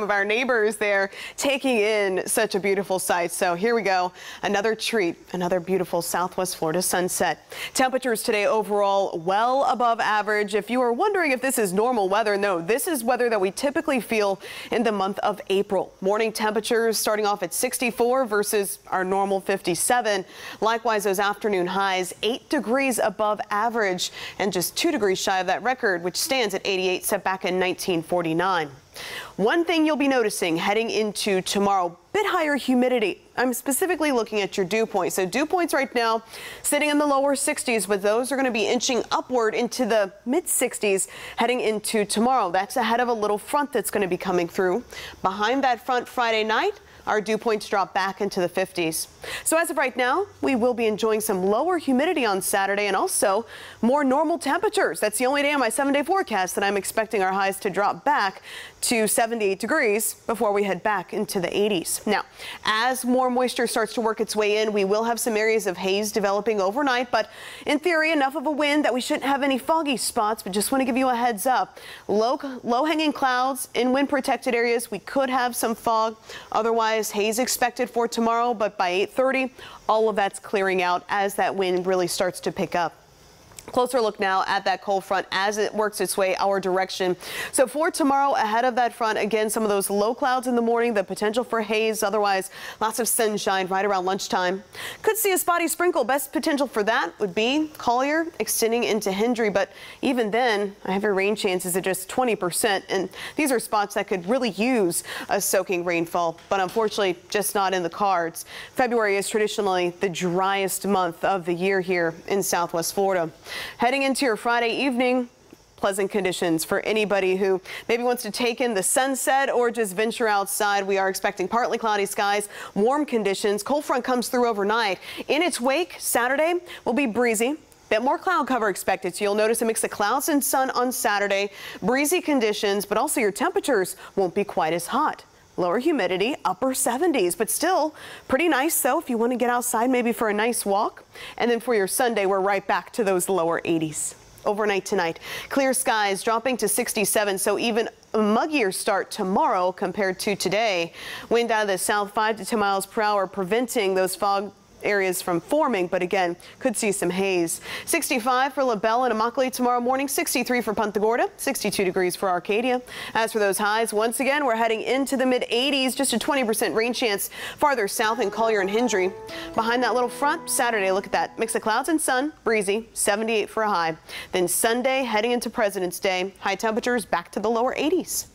of our neighbors there taking in such a beautiful sight. So here we go. Another treat, another beautiful Southwest Florida sunset. Temperatures today overall well above average. If you are wondering if this is normal weather, no, this is weather that we typically feel in the month of April. Morning temperatures starting off at 64 versus our normal 57. Likewise, those afternoon highs 8 degrees above average and just 2 degrees shy of that record, which stands at 88, set back in 1949. One thing you'll be noticing heading into tomorrow, bit higher humidity. I'm specifically looking at your dew points. So dew points right now sitting in the lower 60s, but those are going to be inching upward into the mid 60s heading into tomorrow. That's ahead of a little front that's going to be coming through. Behind that front Friday night, our dew points drop back into the 50s. So as of right now, we will be enjoying some lower humidity on Saturday and also more normal temperatures. That's the only day on my 7-day forecast that I'm expecting our highs to drop back to 78 degrees before we head back into the 80s. Now, as more moisture starts to work its way in, we will have some areas of haze developing overnight, but in theory, enough of a wind that we shouldn't have any foggy spots, but just want to give you a heads up. Low-hanging clouds in wind-protected areas. We could have some fog. Otherwise, haze expected for tomorrow, but by 8:30, all of that's clearing out as that wind really starts to pick up. Closer look now at that cold front as it works its way our direction. So for tomorrow, ahead of that front, again, some of those low clouds in the morning, the potential for haze, otherwise lots of sunshine right around lunchtime. Could see a spotty sprinkle. Best potential for that would be Collier extending into Hendry, but even then, I have your rain chances at just 20%, and these are spots that could really use a soaking rainfall, but unfortunately just not in the cards. February is traditionally the driest month of the year here in Southwest Florida. Heading into your Friday evening, pleasant conditions for anybody who maybe wants to take in the sunset or just venture outside. We are expecting partly cloudy skies, warm conditions. Cold front comes through overnight. In its wake, Saturday will be breezy. Bit more cloud cover expected, so you'll notice a mix of clouds and sun on Saturday. Breezy conditions, but also your temperatures won't be quite as hot. Lower humidity, upper 70s, but still pretty nice, though, if you want to get outside maybe for a nice walk. And then for your Sunday, we're right back to those lower 80s. Overnight tonight, clear skies dropping to 67, so even a muggier start tomorrow compared to today. Wind out of the south 5 to 10 miles per hour, preventing those fog areas from forming, but again, could see some haze. 65 for LaBelle and Immokalee tomorrow morning, 63 for Punta Gorda, 62 degrees for Arcadia. As for those highs, once again, we're heading into the mid 80s, just a 20% rain chance farther south in Collier and Hendry. Behind that little front, Saturday, look at that mix of clouds and sun, breezy, 78 for a high. Then Sunday, heading into President's Day, high temperatures back to the lower 80s.